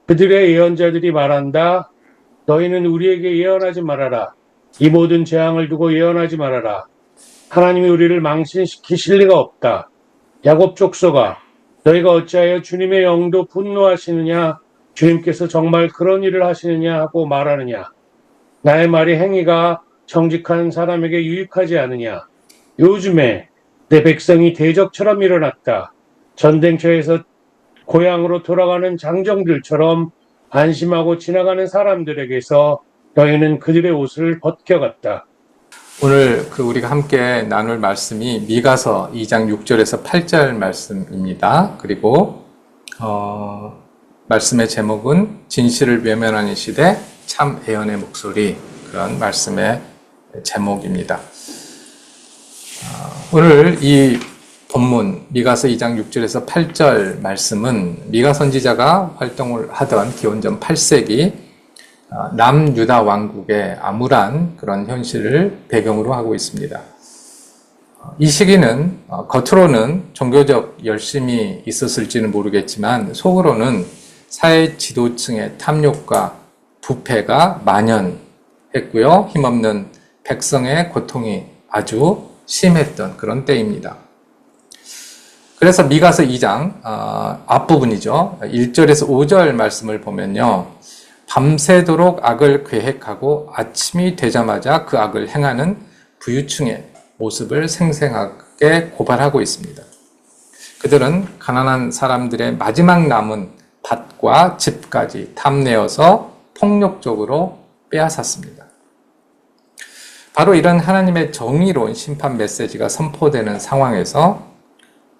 그들의 예언자들이 말한다. 너희는 우리에게 예언하지 말아라. 이 모든 재앙을 두고 예언하지 말아라. 하나님이 우리를 망신시키실 리가 없다. 야곱 족속아, 너희가 어찌하여 주님의 영도 분노하시느냐? 주님께서 정말 그런 일을 하시느냐 하고 말하느냐? 나의 말이 행위가 정직한 사람에게 유익하지 않으냐? 요즘에 내 백성이 대적처럼 일어났다. 전쟁터에서 고향으로 돌아가는 장정들처럼 안심하고 지나가는 사람들에게서 너희는 그들의 옷을 벗겨갔다. 오늘 우리가 함께 나눌 말씀이 미가서 2장 6절에서 8절 말씀입니다. 그리고 말씀의 제목은 진실을 외면하는 시대 참 애언의 목소리, 그런 말씀의 제목입니다. 오늘 이 본문 미가서 2장 6절에서 8절 말씀은 미가 선지자가 활동을 하던 기원전 8세기 남유다 왕국의 암울한 그런 현실을 배경으로 하고 있습니다. 이 시기는 겉으로는 종교적 열심이 있었을지는 모르겠지만 속으로는 사회 지도층의 탐욕과 부패가 만연했고요. 힘없는 백성의 고통이 아주 심했던 그런 때입니다. 그래서 미가서 2장 앞부분이죠. 1절에서 5절 말씀을 보면요. 밤새도록 악을 계획하고 아침이 되자마자 그 악을 행하는 부유층의 모습을 생생하게 고발하고 있습니다. 그들은 가난한 사람들의 마지막 남은 밭과 집까지 탐내어서 폭력적으로 빼앗았습니다. 바로 이런 하나님의 정의로운 심판 메시지가 선포되는 상황에서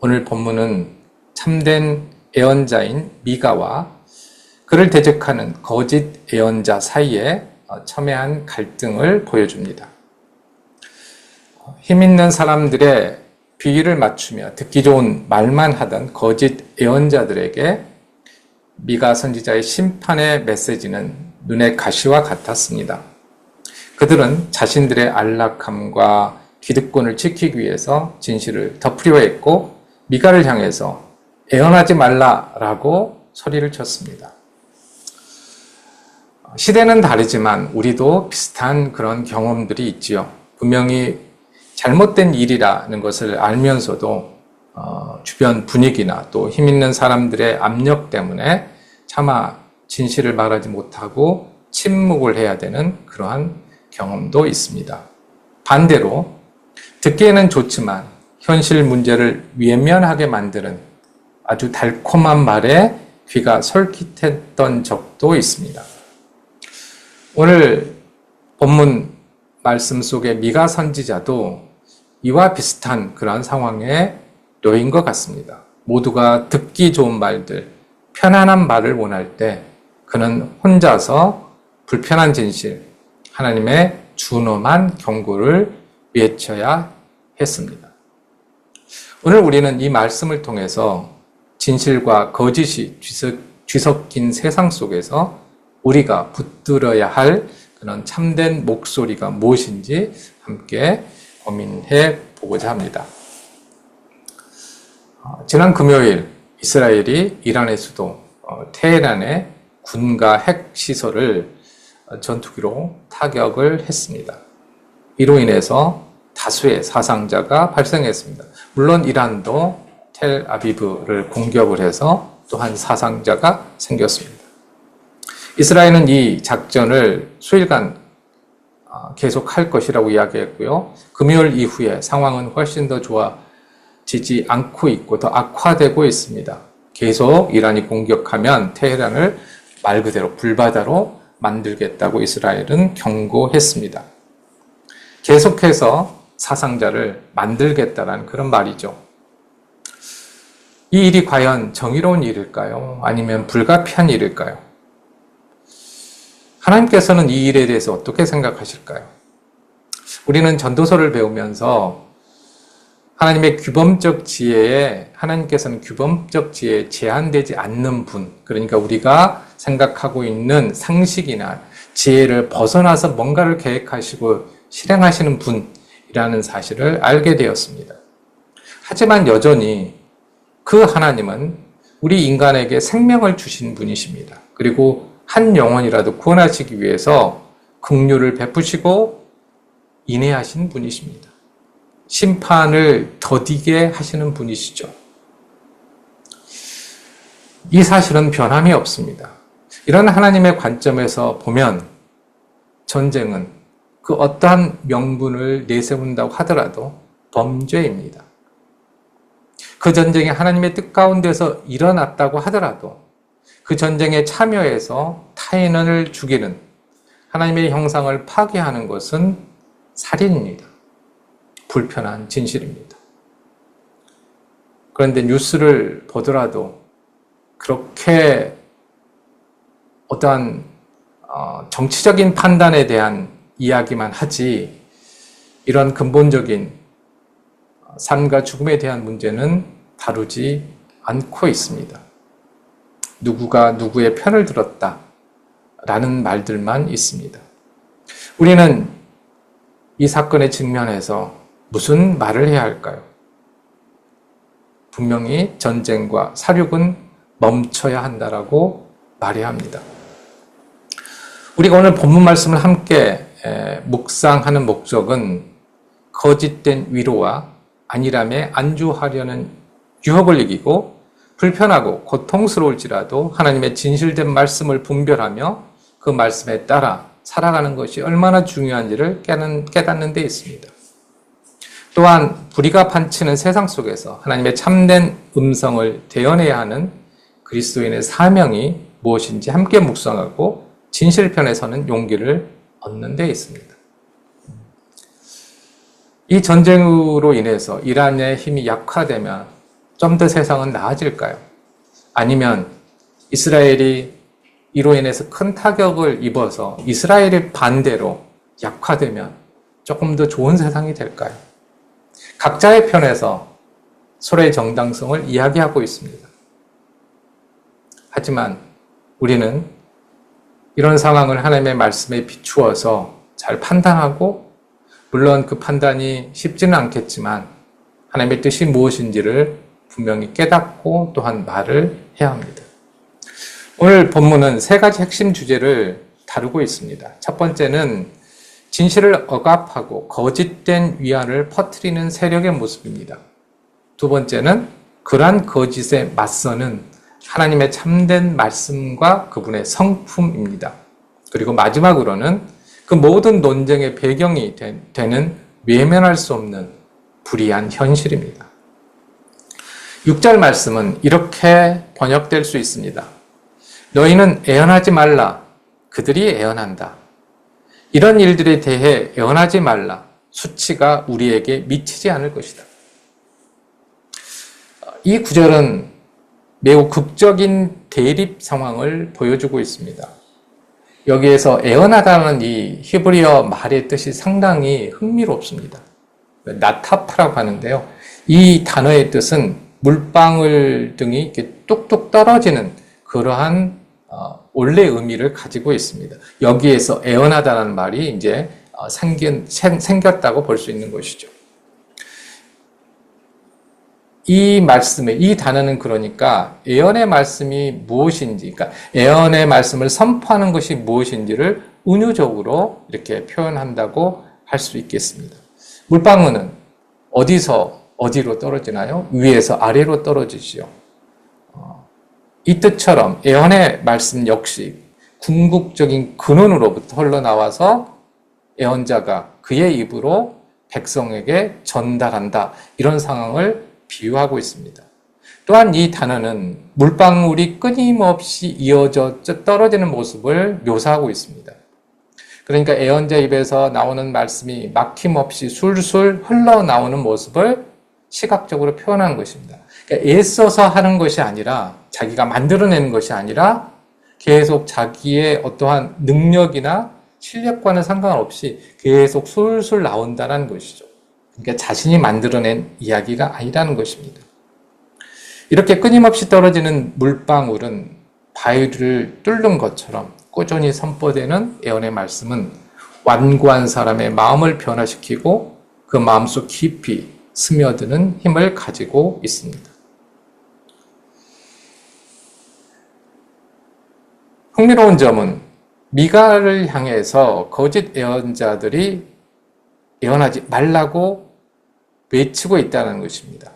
오늘 본문은 참된 예언자인 미가와 그를 대적하는 거짓 예언자 사이에 첨예한 갈등을 보여줍니다. 힘있는 사람들의 비위를 맞추며 듣기 좋은 말만 하던 거짓 예언자들에게 미가 선지자의 심판의 메시지는 눈의 가시와 같았습니다. 그들은 자신들의 안락함과 기득권을 지키기 위해서 진실을 덮으려 했고 미가를 향해서 예언하지 말라라고 소리를 쳤습니다. 시대는 다르지만 우리도 비슷한 그런 경험들이 있지요. 분명히 잘못된 일이라는 것을 알면서도 주변 분위기나 또 힘있는 사람들의 압력 때문에 차마 진실을 말하지 못하고 침묵을 해야 되는 그러한 경험도 있습니다. 반대로 듣기에는 좋지만 현실 문제를 외면하게 만드는 아주 달콤한 말에 귀가 솔깃했던 적도 있습니다. 오늘 본문 말씀 속의 미가 선지자도 이와 비슷한 그러한 상황에 놓인 것 같습니다. 모두가 듣기 좋은 말들, 편안한 말을 원할 때 그는 혼자서 불편한 진실, 하나님의 준엄한 경고를 외쳐야 했습니다. 오늘 우리는 이 말씀을 통해서 진실과 거짓이 뒤섞인 세상 속에서 우리가 붙들어야 할 그런 참된 목소리가 무엇인지 함께 고민해 보고자 합니다. 지난 금요일 이스라엘이 이란의 수도 테헤란의 군가 핵시설을 전투기로 타격을 했습니다. 이로 인해서 다수의 사상자가 발생했습니다. 물론 이란도 텔아비브를 공격을 해서 또한 사상자가 생겼습니다. 이스라엘은 이 작전을 수일간 계속할 것이라고 이야기했고요. 금요일 이후에 상황은 훨씬 더 좋아지지 않고 있고 더 악화되고 있습니다. 계속 이란이 공격하면 테헤란을 말 그대로 불바다로 만들겠다고 이스라엘은 경고했습니다. 계속해서 사상자를 만들겠다는 그런 말이죠. 이 일이 과연 정의로운 일일까요? 아니면 불가피한 일일까요? 하나님께서는 이 일에 대해서 어떻게 생각하실까요? 우리는 전도서를 배우면서 하나님의 규범적 지혜에, 하나님께서는 규범적 지혜에 제한되지 않는 분, 그러니까 우리가 생각하고 있는 상식이나 지혜를 벗어나서 뭔가를 계획하시고 실행하시는 분이라는 사실을 알게 되었습니다. 하지만 여전히 그 하나님은 우리 인간에게 생명을 주신 분이십니다. 그리고 한 영혼이라도 구원하시기 위해서 긍휼을 베푸시고 인애하신 분이십니다. 심판을 더디게 하시는 분이시죠. 이 사실은 변함이 없습니다. 이런 하나님의 관점에서 보면 전쟁은 그 어떠한 명분을 내세운다고 하더라도 범죄입니다. 그 전쟁이 하나님의 뜻 가운데서 일어났다고 하더라도 그 전쟁에 참여해서 타인을 죽이는 하나님의 형상을 파괴하는 것은 살인입니다. 불편한 진실입니다. 그런데 뉴스를 보더라도 그렇게 어떠한 정치적인 판단에 대한 이야기만 하지 이런 근본적인 삶과 죽음에 대한 문제는 다루지 않고 있습니다. 누구가 누구의 편을 들었다 라는 말들만 있습니다. 우리는 이 사건에 직면해서 무슨 말을 해야 할까요? 분명히 전쟁과 살육은 멈춰야 한다라고 말해야 합니다. 우리가 오늘 본문 말씀을 함께 묵상하는 목적은 거짓된 위로와 안일함에 안주하려는 유혹을 이기고 불편하고 고통스러울지라도 하나님의 진실된 말씀을 분별하며 그 말씀에 따라 살아가는 것이 얼마나 중요한지를 깨닫는 데 있습니다. 또한 불의가 판치는 세상 속에서 하나님의 참된 음성을 대언해야 하는 그리스도인의 사명이 무엇인지 함께 묵상하고 진실편에 서는 용기를 얻는 데 있습니다. 이 전쟁으로 인해서 이란의 힘이 약화되면 좀 더 세상은 나아질까요? 아니면 이스라엘이 이로 인해서 큰 타격을 입어서 이스라엘이 반대로 약화되면 조금 더 좋은 세상이 될까요? 각자의 편에서 서로의 정당성을 이야기하고 있습니다. 하지만 우리는 이런 상황을 하나님의 말씀에 비추어서 잘 판단하고, 물론 그 판단이 쉽지는 않겠지만 하나님의 뜻이 무엇인지를 분명히 깨닫고 또한 말을 해야 합니다. 오늘 본문은 세 가지 핵심 주제를 다루고 있습니다. 첫 번째는 진실을 억압하고 거짓된 위안을 퍼뜨리는 세력의 모습입니다. 두 번째는 그러한 거짓에 맞서는 하나님의 참된 말씀과 그분의 성품입니다. 그리고 마지막으로는 그 모든 논쟁의 배경이 되는 외면할 수 없는 불의한 현실입니다. 6절 말씀은 이렇게 번역될 수 있습니다. 너희는 애언하지 말라. 그들이 애언한다. 이런 일들에 대해 애언하지 말라. 수치가 우리에게 미치지 않을 것이다. 이 구절은 매우 극적인 대립 상황을 보여주고 있습니다. 여기에서 애언하다는 이 히브리어 말의 뜻이 상당히 흥미롭습니다. 나타프라고 하는데요. 이 단어의 뜻은 물방울 등이 이렇게 뚝뚝 떨어지는 그러한 원래 의미를 가지고 있습니다. 여기에서 애언하다는 말이 이제 생겼다고 볼 수 있는 것이죠. 이 말씀에, 이 단어는 그러니까 애언의 말씀이 무엇인지, 그러니까 애언의 말씀을 선포하는 것이 무엇인지를 은유적으로 이렇게 표현한다고 할 수 있겠습니다. 물방울은 어디서 어디로 떨어지나요? 위에서 아래로 떨어지지요. 이 뜻처럼 애언의 말씀 역시 궁극적인 근원으로부터 흘러나와서 애언자가 그의 입으로 백성에게 전달한다. 이런 상황을 비유하고 있습니다. 또한 이 단어는 물방울이 끊임없이 이어져 떨어지는 모습을 묘사하고 있습니다. 그러니까 애언자 입에서 나오는 말씀이 막힘없이 술술 흘러나오는 모습을 시각적으로 표현하는 것입니다. 그러니까 애써서 하는 것이 아니라, 자기가 만들어내는 것이 아니라 계속 자기의 어떠한 능력이나 실력과는 상관없이 계속 술술 나온다는 것이죠. 그러니까 자신이 만들어낸 이야기가 아니라는 것입니다. 이렇게 끊임없이 떨어지는 물방울은 바위를 뚫는 것처럼 꾸준히 선포되는 애언의 말씀은 완고한 사람의 마음을 변화시키고 그 마음속 깊이 스며드는 힘을 가지고 있습니다. 흥미로운 점은 미가를 향해서 거짓 예언자들이 예언하지 말라고 외치고 있다는 것입니다.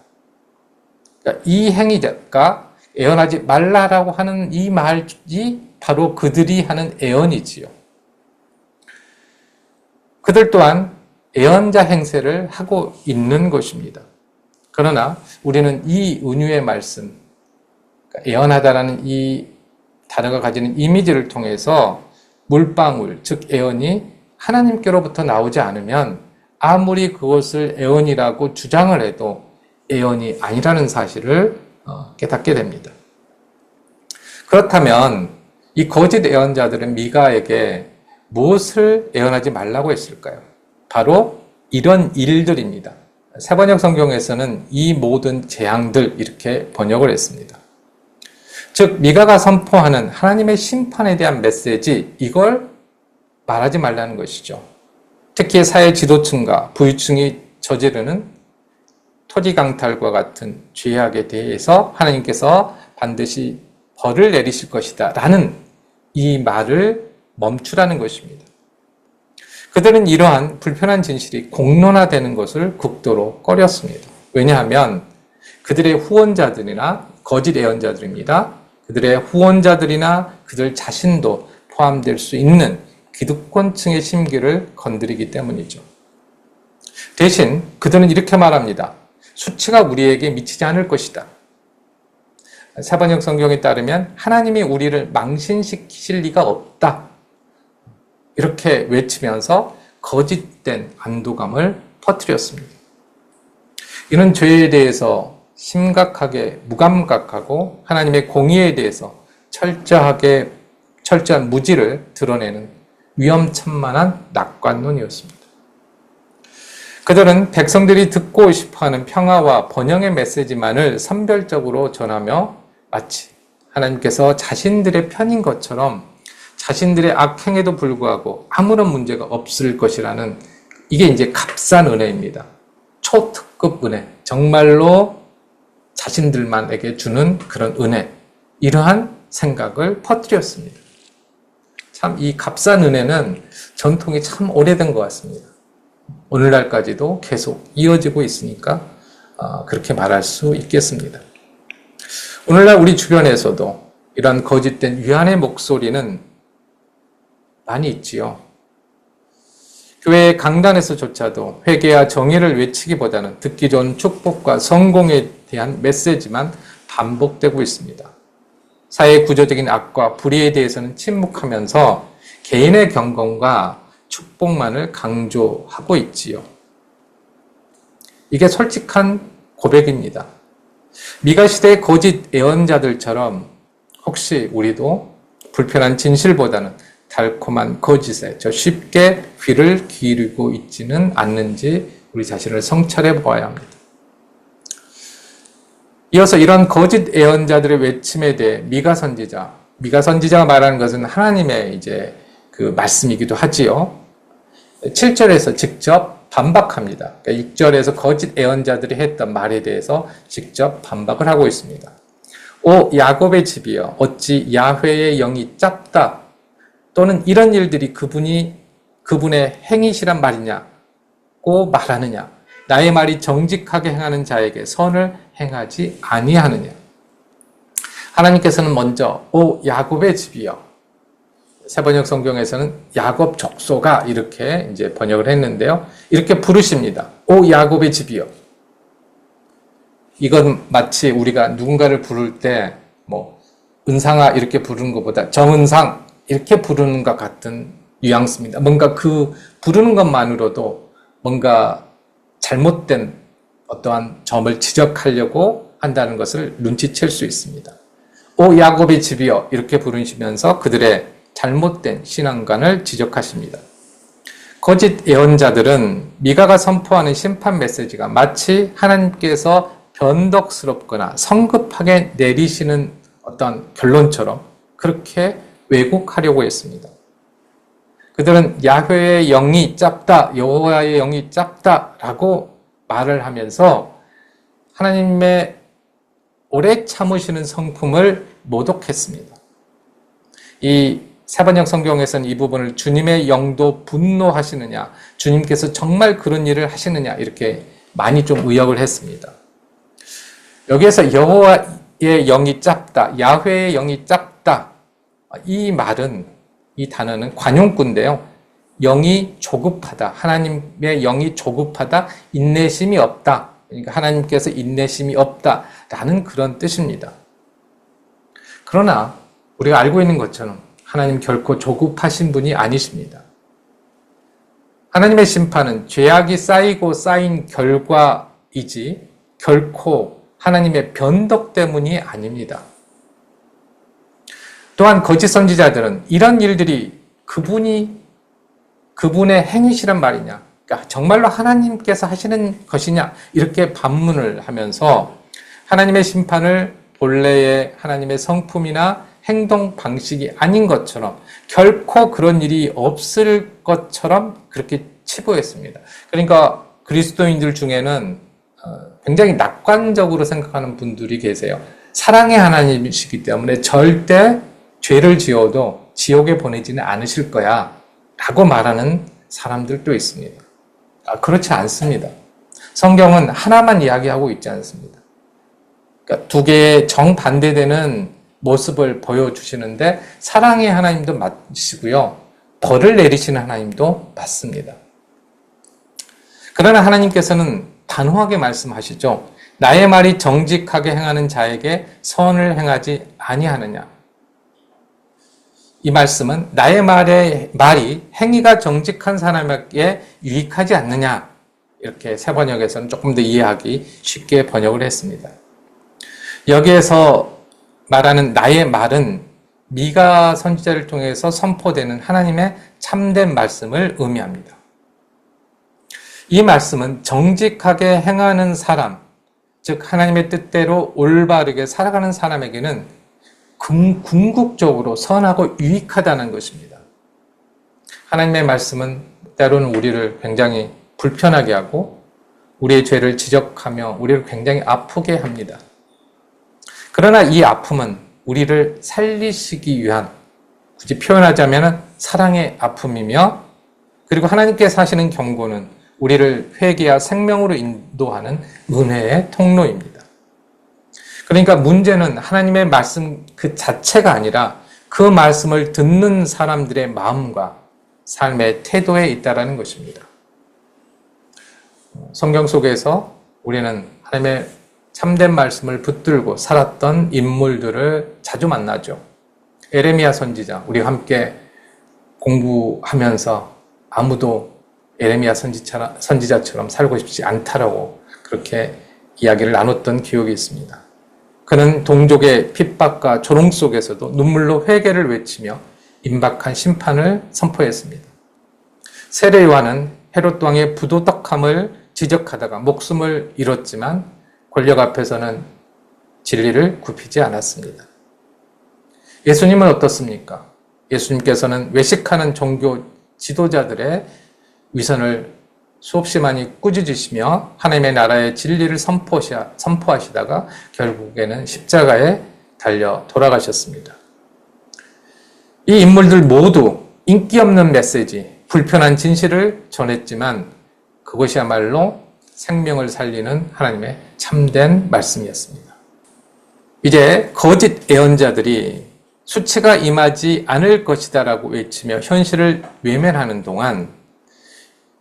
그러니까 이 행위가 예언하지 말라라고 하는 이 말이 바로 그들이 하는 예언이지요. 그들 또한 예언자 행세를 하고 있는 것입니다. 그러나 우리는 이 은유의 말씀, 그러니까 예언하다라는 이 단어가 가지는 이미지를 통해서 물방울, 즉 예언이 하나님께로부터 나오지 않으면 아무리 그것을 예언이라고 주장을 해도 예언이 아니라는 사실을 깨닫게 됩니다. 그렇다면 이 거짓 예언자들은 미가에게 무엇을 예언하지 말라고 했을까요? 바로 이런 일들입니다. 세번역 성경에서는 이 모든 재앙들 이렇게 번역을 했습니다. 즉 미가가 선포하는 하나님의 심판에 대한 메시지, 이걸 말하지 말라는 것이죠. 특히 사회 지도층과 부유층이 저지르는 토지 강탈과 같은 죄악에 대해서 하나님께서 반드시 벌을 내리실 것이다 라는 이 말을 멈추라는 것입니다. 그들은 이러한 불편한 진실이 공론화되는 것을 극도로 꺼렸습니다. 왜냐하면 그들의 후원자들이나 거짓 예언자들입니다. 그들의 후원자들이나 그들 자신도 포함될 수 있는 기득권층의 심기를 건드리기 때문이죠. 대신 그들은 이렇게 말합니다. 수치가 우리에게 미치지 않을 것이다. 세번역 성경에 따르면 하나님이 우리를 망신시키실 리가 없다. 이렇게 외치면서 거짓된 안도감을 퍼뜨렸습니다. 이는 죄에 대해서 심각하게 무감각하고 하나님의 공의에 대해서 철저한 무지를 드러내는 위험천만한 낙관론이었습니다. 그들은 백성들이 듣고 싶어하는 평화와 번영의 메시지만을 선별적으로 전하며 마치 하나님께서 자신들의 편인 것처럼 자신들의 악행에도 불구하고 아무런 문제가 없을 것이라는, 이게 이제 값싼 은혜입니다. 초특급 은혜, 정말로 자신들만에게 주는 그런 은혜, 이러한 생각을 퍼뜨렸습니다. 참 이 값싼 은혜는 전통이 참 오래된 것 같습니다. 오늘날까지도 계속 이어지고 있으니까 그렇게 말할 수 있겠습니다. 오늘날 우리 주변에서도 이런 거짓된 위안의 목소리는 많이 있지요. 교회의 강단에서조차도 회개와 정의를 외치기보다는 듣기 좋은 축복과 성공에 대한 메시지만 반복되고 있습니다. 사회의 구조적인 악과 불의에 대해서는 침묵하면서 개인의 경건과 축복만을 강조하고 있지요. 이게 솔직한 고백입니다. 미가 시대의 거짓 예언자들처럼 혹시 우리도 불편한 진실보다는 달콤한 거짓에 저 쉽게 귀를 기울이고 있지는 않는지 우리 자신을 성찰해 보아야 합니다. 이어서 이런 거짓 예언자들의 외침에 대해 미가 선지자가 말하는 것은 하나님의 이제 그 말씀이기도 하지요. 7절에서 직접 반박합니다. 그러니까 6절에서 거짓 예언자들이 했던 말에 대해서 직접 반박을 하고 있습니다. 오 야곱의 집이여, 어찌 야훼의 영이 짧다, 또는 이런 일들이 그분의 행위시란 말이냐고 말하느냐, 나의 말이 정직하게 행하는 자에게 선을 행하지 아니하느냐. 하나님께서는 먼저 오 야곱의 집이여, 세번역 성경에서는 야곱 족속아 이렇게 이제 번역을 했는데요. 이렇게 부르십니다. 오 야곱의 집이여. 이건 마치 우리가 누군가를 부를 때 뭐 은상아 이렇게 부르는 것보다 정은상 이렇게 부르는 것 같은 뉘앙스입니다. 뭔가 그 부르는 것만으로도 뭔가 잘못된 어떠한 점을 지적하려고 한다는 것을 눈치챌 수 있습니다. 오 야곱의 집이여 이렇게 부르시면서 그들의 잘못된 신앙관을 지적하십니다. 거짓 예언자들은 미가가 선포하는 심판 메시지가 마치 하나님께서 변덕스럽거나 성급하게 내리시는 어떤 결론처럼 그렇게 왜곡하려고 했습니다. 그들은 야훼의 영이 짧다, 여호와의 영이 짧다라고 말을 하면서 하나님의 오래 참으시는 성품을 모독했습니다. 이 세번역 성경에서는 이 부분을 주님의 영도 분노하시느냐, 주님께서 정말 그런 일을 하시느냐 이렇게 많이 좀 의역을 했습니다. 여기에서 여호와의 영이 작다, 야훼의 영이 작다, 이 말은, 이 단어는 관용구인데요. 영이 조급하다, 하나님의 영이 조급하다, 인내심이 없다, 그러니까 하나님께서 인내심이 없다라는 그런 뜻입니다. 그러나 우리가 알고 있는 것처럼 하나님 결코 조급하신 분이 아니십니다. 하나님의 심판은 죄악이 쌓이고 쌓인 결과이지 결코 하나님의 변덕 때문이 아닙니다. 또한 거짓 선지자들은 이런 일들이 그분의 행위시란 말이냐, 그러니까 정말로 하나님께서 하시는 것이냐 이렇게 반문을 하면서 하나님의 심판을 본래의 하나님의 성품이나 행동 방식이 아닌 것처럼, 결코 그런 일이 없을 것처럼 그렇게 치부했습니다. 그러니까 그리스도인들 중에는 굉장히 낙관적으로 생각하는 분들이 계세요. 사랑의 하나님이시기 때문에 절대 죄를 지어도 지옥에 보내지는 않으실 거야 라고 말하는 사람들도 있습니다. 그렇지 않습니다. 성경은 하나만 이야기하고 있지 않습니다. 그러니까 두 개의 정반대되는 모습을 보여주시는데, 사랑의 하나님도 맞으시고요, 벌을 내리시는 하나님도 맞습니다. 그러나 하나님께서는 단호하게 말씀하시죠. 나의 말이 정직하게 행하는 자에게 선을 행하지 아니하느냐. 이 말씀은 나의 말이 행위가 정직한 사람에게 유익하지 않느냐, 이렇게 세번역에서는 조금 더 이해하기 쉽게 번역을 했습니다. 여기에서 말하는 나의 말은 미가 선지자를 통해서 선포되는 하나님의 참된 말씀을 의미합니다. 이 말씀은 정직하게 행하는 사람, 즉 하나님의 뜻대로 올바르게 살아가는 사람에게는 궁극적으로 선하고 유익하다는 것입니다. 하나님의 말씀은 때로는 우리를 굉장히 불편하게 하고 우리의 죄를 지적하며 우리를 굉장히 아프게 합니다. 그러나 이 아픔은 우리를 살리시기 위한, 굳이 표현하자면 사랑의 아픔이며, 그리고 하나님께서 하시는 경고는 우리를 회개와 생명으로 인도하는 은혜의 통로입니다. 그러니까 문제는 하나님의 말씀 그 자체가 아니라 그 말씀을 듣는 사람들의 마음과 삶의 태도에 있다는 것입니다. 성경 속에서 우리는 하나님의 참된 말씀을 붙들고 살았던 인물들을 자주 만나죠. 에레미야 선지자, 우리가 함께 공부하면서 아무도 에레미야 선지자처럼 살고 싶지 않다라고 그렇게 이야기를 나눴던 기억이 있습니다. 그는 동족의 핍박과 조롱 속에서도 눈물로 회개를 외치며 임박한 심판을 선포했습니다. 세례 요한은 헤롯 왕의 부도덕함을 지적하다가 목숨을 잃었지만 권력 앞에서는 진리를 굽히지 않았습니다. 예수님은 어떻습니까? 예수님께서는 외식하는 종교 지도자들의 위선을 수없이 많이 꾸짖으시며 하나님의 나라의 진리를 선포하시다가 결국에는 십자가에 달려 돌아가셨습니다. 이 인물들 모두 인기 없는 메시지, 불편한 진실을 전했지만 그것이야말로 생명을 살리는 하나님의 참된 말씀이었습니다. 이제 거짓 예언자들이 수치가 임하지 않을 것이다라고 외치며 현실을 외면하는 동안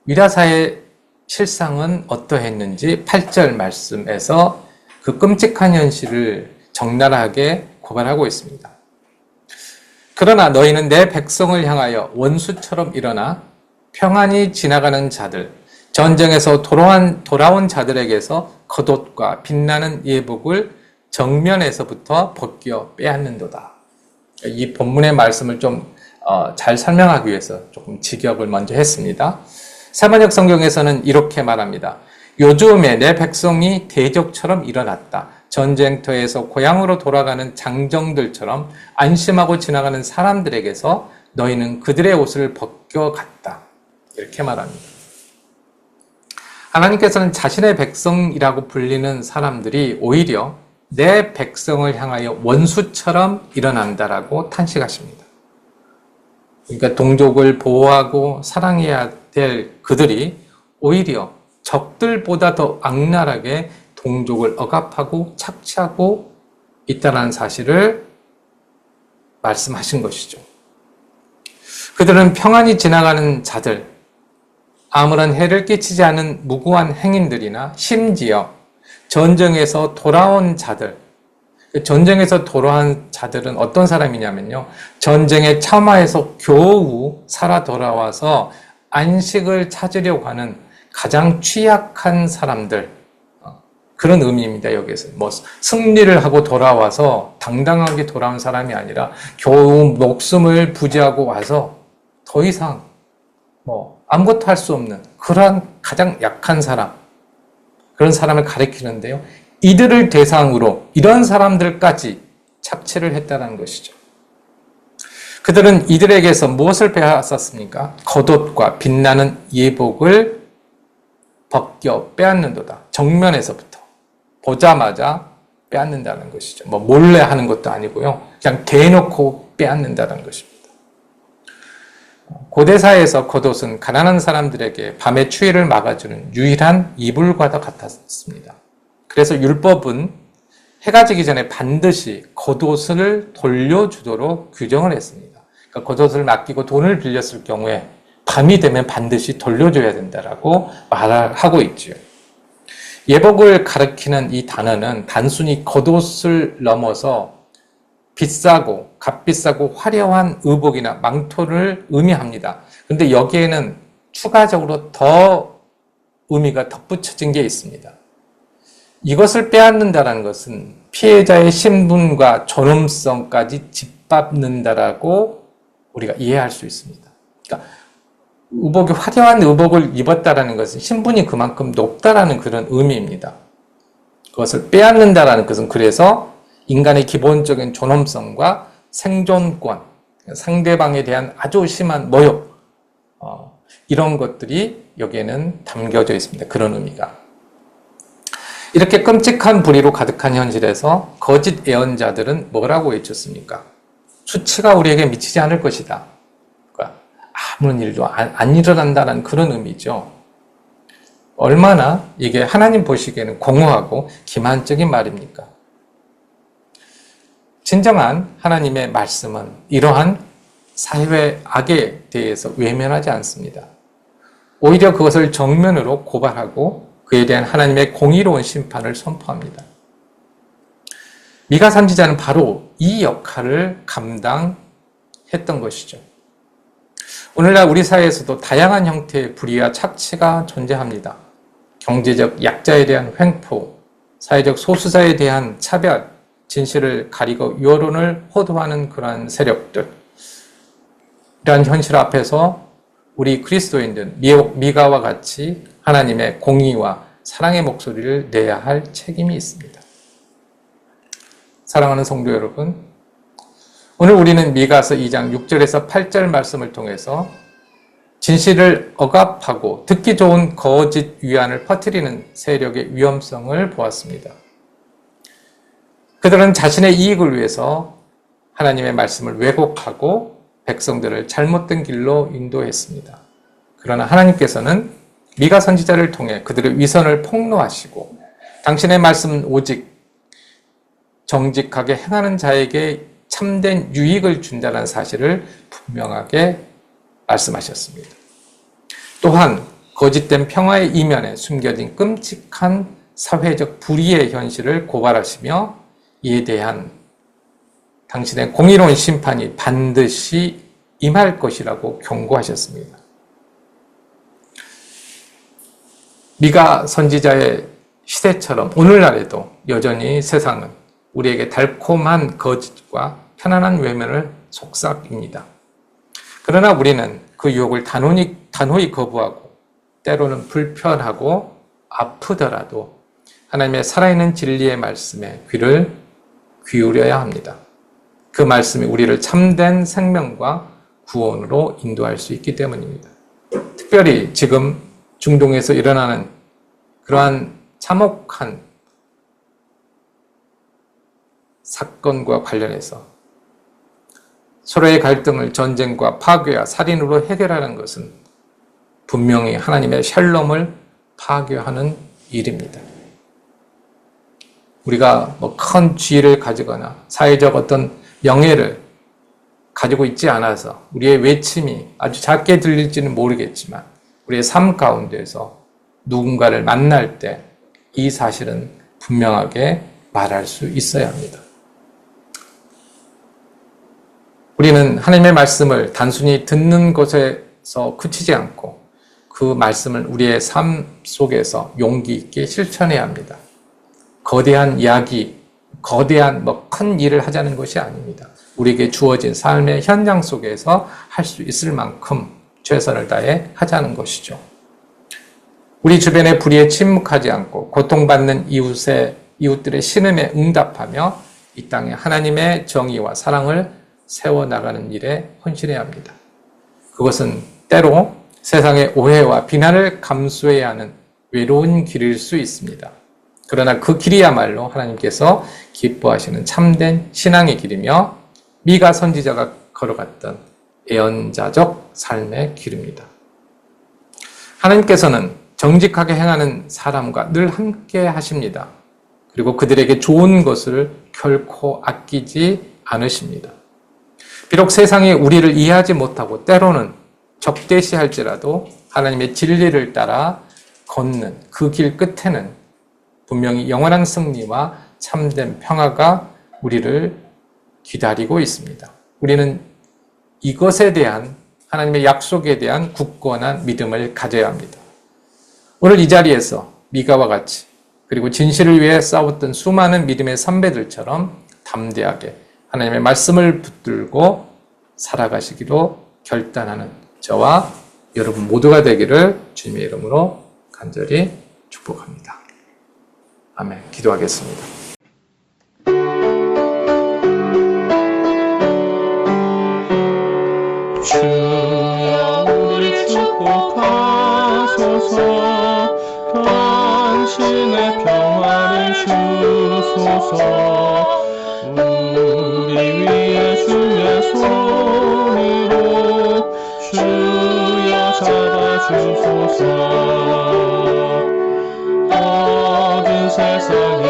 위라사의 실상은 어떠했는지 8절 말씀에서 그 끔찍한 현실을 적나라하게 고발하고 있습니다. 그러나 너희는 내 백성을 향하여 원수처럼 일어나 평안히 지나가는 자들, 전쟁에서 돌아온 자들에게서 겉옷과 빛나는 예복을 정면에서부터 벗겨 빼앗는도다. 이 본문의 말씀을 좀 잘 설명하기 위해서 조금 직역을 먼저 했습니다. 세번역 성경에서는 이렇게 말합니다. 요즘에 내 백성이 대적처럼 일어났다. 전쟁터에서 고향으로 돌아가는 장정들처럼 안심하고 지나가는 사람들에게서 너희는 그들의 옷을 벗겨갔다. 이렇게 말합니다. 하나님께서는 자신의 백성이라고 불리는 사람들이 오히려 내 백성을 향하여 원수처럼 일어난다라고 탄식하십니다. 그러니까 동족을 보호하고 사랑해야 될 그들이 오히려 적들보다 더 악랄하게 동족을 억압하고 착취하고 있다는 사실을 말씀하신 것이죠. 그들은 평안히 지나가는 자들, 아무런 해를 끼치지 않은 무고한 행인들이나 심지어 전쟁에서 돌아온 자들, 전쟁에서 돌아온 자들은 어떤 사람이냐면요. 전쟁의 참화에서 겨우 살아 돌아와서 안식을 찾으려고 하는 가장 취약한 사람들, 그런 의미입니다. 여기서 뭐 승리를 하고 돌아와서 당당하게 돌아온 사람이 아니라 겨우 목숨을 부지하고 와서 더 이상 뭐 아무것도 할 수 없는 그러한 가장 약한 사람, 그런 사람을 가리키는데요. 이들을 대상으로 이런 사람들까지 착취를 했다는 것이죠. 그들은 이들에게서 무엇을 빼앗았습니까? 겉옷과 빛나는 예복을 벗겨 빼앗는도다. 정면에서부터 보자마자 빼앗는다는 것이죠. 뭐 몰래 하는 것도 아니고요. 그냥 대놓고 빼앗는다는 것입니다. 고대사에서 겉옷은 가난한 사람들에게 밤의 추위를 막아주는 유일한 이불과도 같았습니다. 그래서 율법은 해가 지기 전에 반드시 겉옷을 돌려주도록 규정을 했습니다. 그러니까 겉옷을 맡기고 돈을 빌렸을 경우에 밤이 되면 반드시 돌려줘야 된다라고 말을 하고 있죠. 예복을 가리키는 이 단어는 단순히 겉옷을 넘어서 비싸고 값비싸고 화려한 의복이나 망토를 의미합니다. 그런데 여기에는 추가적으로 더 의미가 덧붙여진 게 있습니다. 이것을 빼앗는다는 것은 피해자의 신분과 존엄성까지 짓밟는다라고 우리가 이해할 수 있습니다. 그러니까 의복이 화려한 의복을 입었다라는 것은 신분이 그만큼 높다라는 그런 의미입니다. 그것을 빼앗는다라는 것은 그래서 인간의 기본적인 존엄성과 생존권, 상대방에 대한 아주 심한 모욕, 이런 것들이 여기에는 담겨져 있습니다. 그런 의미가. 이렇게 끔찍한 불의로 가득한 현실에서 거짓 예언자들은 뭐라고 외쳤습니까? 수치가 우리에게 미치지 않을 것이다. 그러니까 아무런 일도 안 일어난다는 그런 의미죠. 얼마나 이게 하나님 보시기에는 공허하고 기만적인 말입니까? 진정한 하나님의 말씀은 이러한 사회의 악에 대해서 외면하지 않습니다. 오히려 그것을 정면으로 고발하고 그에 대한 하나님의 공의로운 심판을 선포합니다. 미가 선지자는 바로 이 역할을 감당했던 것이죠. 오늘날 우리 사회에서도 다양한 형태의 불의와 착취가 존재합니다. 경제적 약자에 대한 횡포, 사회적 소수자에 대한 차별, 진실을 가리고 여론을 호도하는 그러한 세력들, 이러한 현실 앞에서 우리 그리스도인들 미가와 같이 하나님의 공의와 사랑의 목소리를 내야 할 책임이 있습니다. 사랑하는 성도 여러분, 오늘 우리는 미가서 2장 6절에서 8절 말씀을 통해서 진실을 억압하고 듣기 좋은 거짓 위안을 퍼뜨리는 세력의 위험성을 보았습니다. 그들은 자신의 이익을 위해서 하나님의 말씀을 왜곡하고 백성들을 잘못된 길로 인도했습니다. 그러나 하나님께서는 미가 선지자를 통해 그들의 위선을 폭로하시고 당신의 말씀은 오직 정직하게 행하는 자에게 참된 유익을 준다는 사실을 분명하게 말씀하셨습니다. 또한 거짓된 평화의 이면에 숨겨진 끔찍한 사회적 불의의 현실을 고발하시며 이에 대한 당신의 공의로운 심판이 반드시 임할 것이라고 경고하셨습니다. 미가 선지자의 시대처럼 오늘날에도 여전히 세상은 우리에게 달콤한 거짓과 편안한 외면을 속삭입니다. 그러나 우리는 그 유혹을 단호히 거부하고 때로는 불편하고 아프더라도 하나님의 살아있는 진리의 말씀에 귀를 기울여야 합니다. 그 말씀이 우리를 참된 생명과 구원으로 인도할 수 있기 때문입니다. 특별히 지금 중동에서 일어나는 그러한 참혹한 사건과 관련해서 서로의 갈등을 전쟁과 파괴와 살인으로 해결하는 것은 분명히 하나님의 샬롬을 파괴하는 일입니다. 우리가 뭐 큰 지위를 가지거나 사회적 어떤 명예를 가지고 있지 않아서 우리의 외침이 아주 작게 들릴지는 모르겠지만 우리의 삶 가운데서 누군가를 만날 때 이 사실은 분명하게 말할 수 있어야 합니다. 우리는 하나님의 말씀을 단순히 듣는 것에서 그치지 않고 그 말씀을 우리의 삶 속에서 용기 있게 실천해야 합니다. 거대한 이야기, 거대한 큰 일을 하자는 것이 아닙니다. 우리에게 주어진 삶의 현장 속에서 할 수 있을 만큼 최선을 다해 하자는 것이죠. 우리 주변의 불의에 침묵하지 않고 고통받는 이웃들의 신음에 응답하며 이 땅에 하나님의 정의와 사랑을 세워나가는 일에 헌신해야 합니다. 그것은 때로 세상의 오해와 비난을 감수해야 하는 외로운 길일 수 있습니다. 그러나 그 길이야말로 하나님께서 기뻐하시는 참된 신앙의 길이며 미가 선지자가 걸어갔던 예언자적 삶의 길입니다. 하나님께서는 정직하게 행하는 사람과 늘 함께 하십니다. 그리고 그들에게 좋은 것을 결코 아끼지 않으십니다. 비록 세상이 우리를 이해하지 못하고 때로는 적대시할지라도 하나님의 진리를 따라 걷는 그 길 끝에는 분명히 영원한 승리와 참된 평화가 우리를 기다리고 있습니다. 우리는 이것에 대한 하나님의 약속에 대한 굳건한 믿음을 가져야 합니다. 오늘 이 자리에서 미가와 같이 그리고 진실을 위해 싸웠던 수많은 믿음의 선배들처럼 담대하게 하나님의 말씀을 붙들고 살아가시기로 결단하는 저와 여러분 모두가 되기를 주님의 이름으로 간절히 축복합니다. 아멘. 기도하겠습니다. 주여 우리 축복하소서. 당신의 평화를 주소서. 우리 위에 주의 손으로 주여 잡아주소서. 어두운 세상